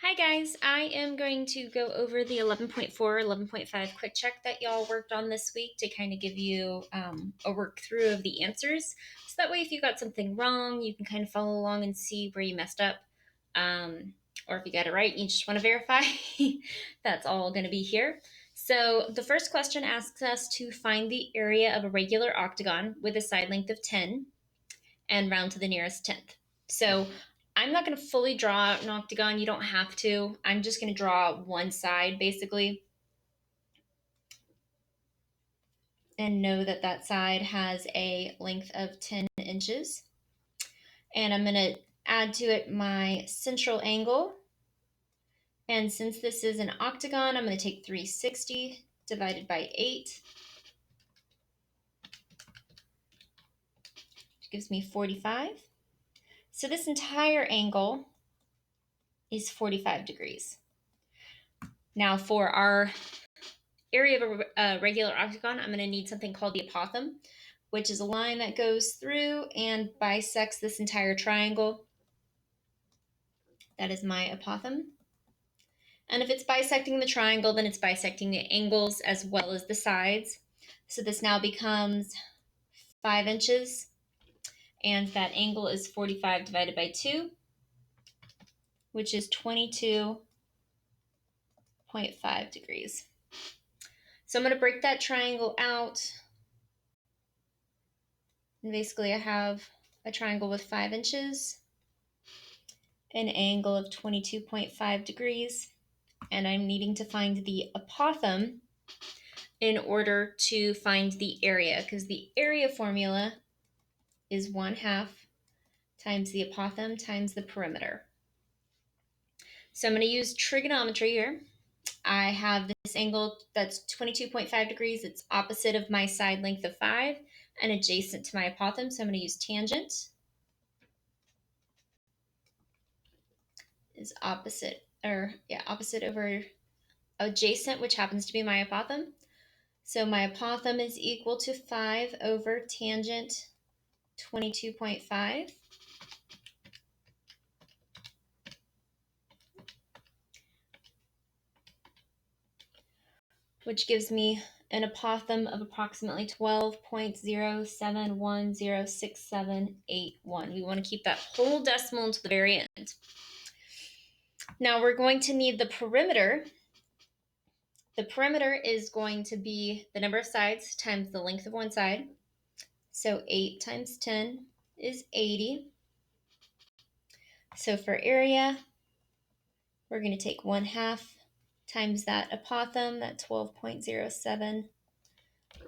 Hi guys, I am going to go over the 11.4, 11.5 quick check that y'all worked on this week to kind of give you a work through of the answers. So that way if you got something wrong, you can kind of follow along and see where you messed up. Or if you got it right, you just want to verify. That's all going to be here. So the first question asks us to find the area of a regular octagon with a side length of 10 and round to the nearest tenth. So I'm not going to fully draw an octagon. You don't have to. I'm just going to draw one side basically and know that that side has a length of 10 inches. And I'm going to add to it my central angle. And since this is an octagon, I'm going to take 360 divided by 8, which gives me 45. So this entire angle is 45 degrees. Now for our area of a regular octagon, I'm going to need something called the apothem, which is a line that goes through and bisects this entire triangle. That is my apothem. And if it's bisecting the triangle, then it's bisecting the angles as well as the sides. So this now becomes 5 inches, and that angle is 45 divided by 2, which is 22.5 degrees. So I'm going to break that triangle out. And basically I have a triangle with 5 inches, an angle of 22.5 degrees, and I'm needing to find the apothem in order to find the area, because the area formula is 1/2 times the apothem times the perimeter. So I'm going to use trigonometry here. I have this angle that's 22.5 degrees. It's opposite of my side length of 5 and adjacent to my apothem, so I'm going to use tangent is opposite over adjacent, which happens to be my apothem. So my apothem is equal to 5 over tangent 22.5. Which gives me an apothem of approximately 12.07106781. We want to keep that whole decimal to the very end. Now we're going to need the perimeter. The perimeter is going to be the number of sides times the length of one side. So 8 times 10 is 80. So for area, we're going to take 1/2 times that apothem, that 12.07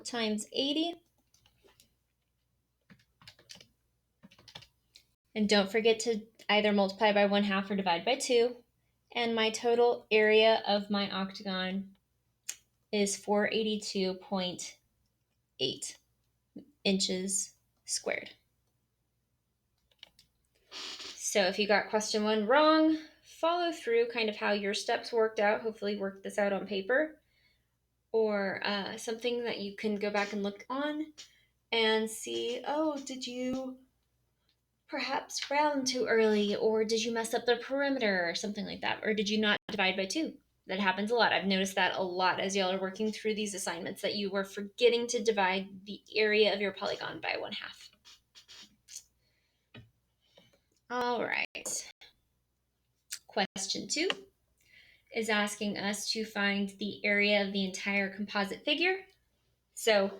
times 80. And don't forget to either multiply by 1/2 or divide by 2. And my total area of my octagon is 482.8 inches squared. So if you got question 1 wrong, follow through kind of how your steps worked out. Hopefully work this out on paper or something that you can go back and look on and see, oh, did you perhaps round too early, or did you mess up the perimeter or something like that, or did you not divide by 2? That happens a lot. I've noticed that a lot as y'all are working through these assignments, that you were forgetting to divide the area of your polygon by 1/2. All right. Question 2 is asking us to find the area of the entire composite figure. So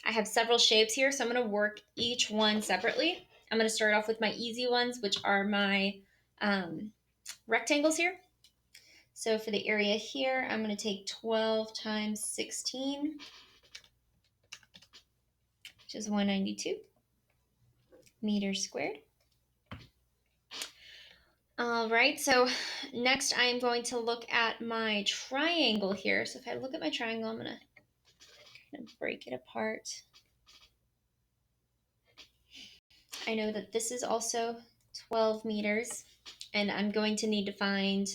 I have several shapes here, so I'm going to work each one separately. I'm going to start off with my easy ones, which are my rectangles here. So for the area here, I'm going to take 12 times 16, which is 192 meters squared. All right, so next I am going to look at my triangle here. So if I look at my triangle, I'm going to kind of break it apart. I know that this is also 12 meters, and I'm going to need to find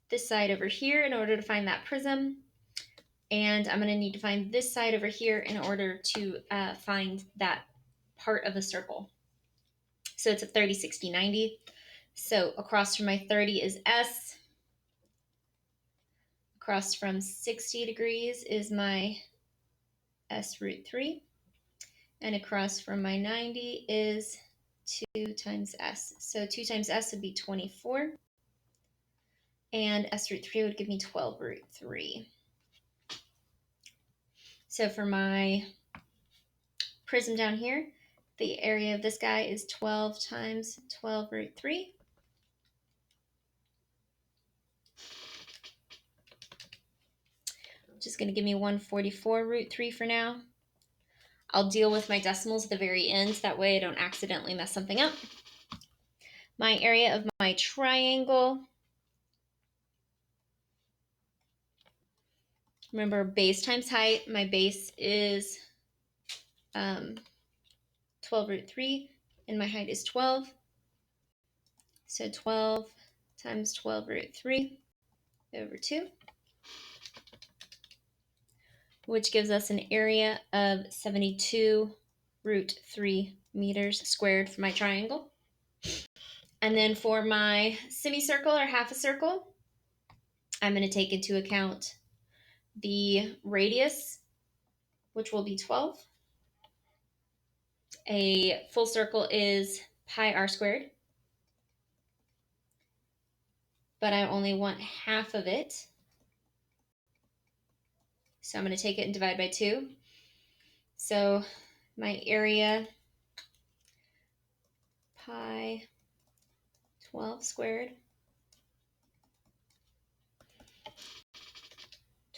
this side over here in order to find that prism. And I'm going to need to find this side over here in order to find that part of the circle. So it's a 30, 60, 90. So across from my 30 is S, Across from 60 degrees is my s root 3. And across from my 90 is 2 times s. So 2 times s would be 24. And s root 3 would give me 12 root 3. So for my prism down here, the area of this guy is 12 times 12 root 3. Which is going to give me 144 root 3 for now. I'll deal with my decimals at the very end. That way I don't accidentally mess something up. My area of my triangle. Remember, base times height. My base is 12 root 3, and my height is 12. So 12 times 12 root 3 over 2, which gives us an area of 72 root 3 meters squared for my triangle. And then for my semicircle or half a circle, I'm going to take into account the radius, which will be 12. A full circle is pi r squared, but I only want half of it. So I'm going to take it and divide by 2. So my area, pi 12 squared.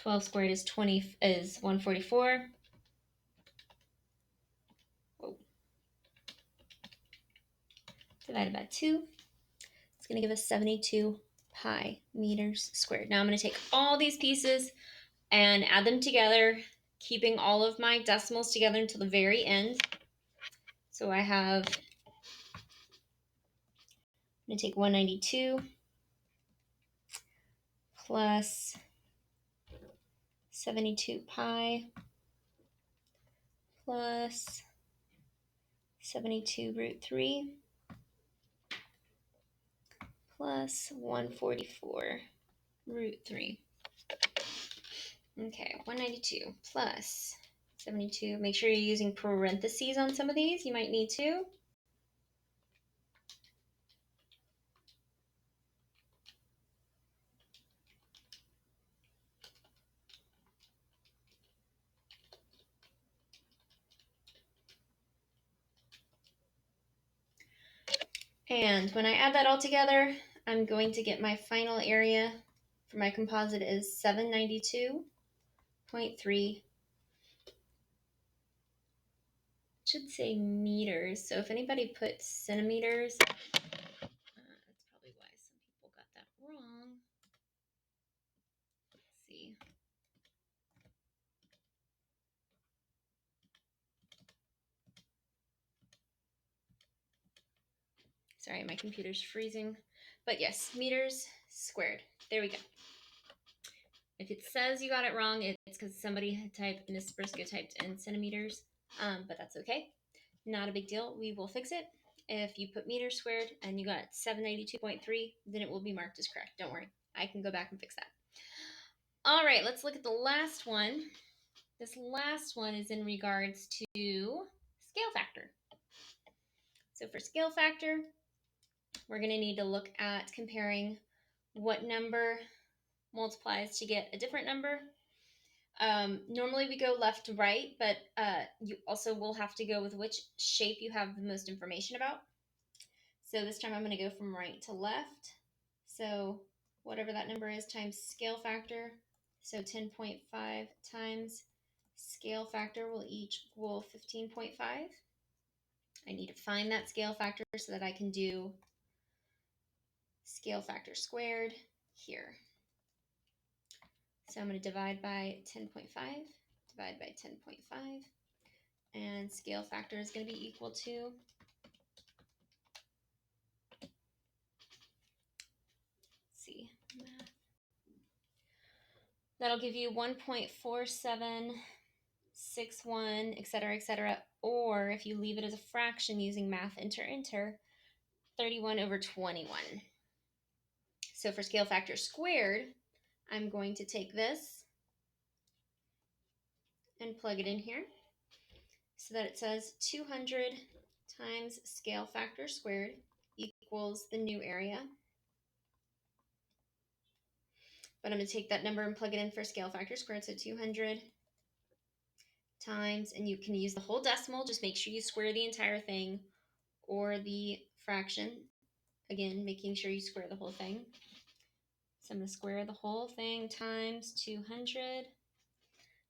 12 squared is 144. Whoa. Divided by 2. It's going to give us 72 pi meters squared. Now I'm going to take all these pieces and add them together, keeping all of my decimals together until the very end. So I have, I'm going to take 192 plus 72 pi plus 72 root 3 plus 144 root 3. Okay, 192 plus 72. Make sure you're using parentheses on some of these. You might need to. And when I add that all together, I'm going to get my final area for my composite is 792.3. Should say meters. So if anybody put centimeters, that's probably why some people got that wrong. Let's see. Sorry, my computer's freezing. But yes, meters squared. There we go. If it says you got it wrong, it's because somebody had typed, Miss Briscoe typed in centimeters, but that's okay. Not a big deal. We will fix it. If you put meters squared and you got 792.3, then it will be marked as correct. Don't worry. I can go back and fix that. All right, let's look at the last one. This last one is in regards to scale factor. So for scale factor, we're going to need to look at comparing what number multiplies to get a different number. Normally we go left to right, but you also will have to go with which shape you have the most information about. So this time I'm going to go from right to left. So whatever that number is times scale factor. So 10.5 times scale factor will equal 15.5. I need to find that scale factor so that I can do scale factor squared here. So I'm going to divide by 10.5, divide by 10.5, and scale factor is going to be equal to, let's see, math. That'll give you 1.4761, etc., or if you leave it as a fraction using math enter, 31 over 21. So for scale factor squared, I'm going to take this and plug it in here so that it says 200 times scale factor squared equals the new area. But I'm going to take that number and plug it in for scale factor squared. So 200 times, and you can use the whole decimal. Just make sure you square the entire thing, or the fraction. Again, making sure you square the whole thing. So I'm going to square the whole thing times 200.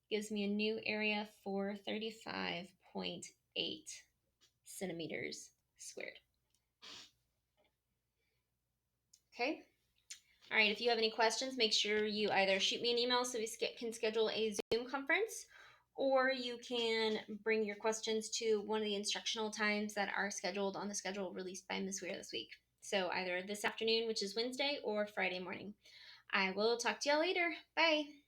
Gives me a new area for 35.8 centimeters squared. Okay. All right, if you have any questions, make sure you either shoot me an email so we can schedule a Zoom conference, or you can bring your questions to one of the instructional times that are scheduled on the schedule released by Ms. Weir this week. So either this afternoon, which is Wednesday, or Friday morning. I will talk to y'all later. Bye.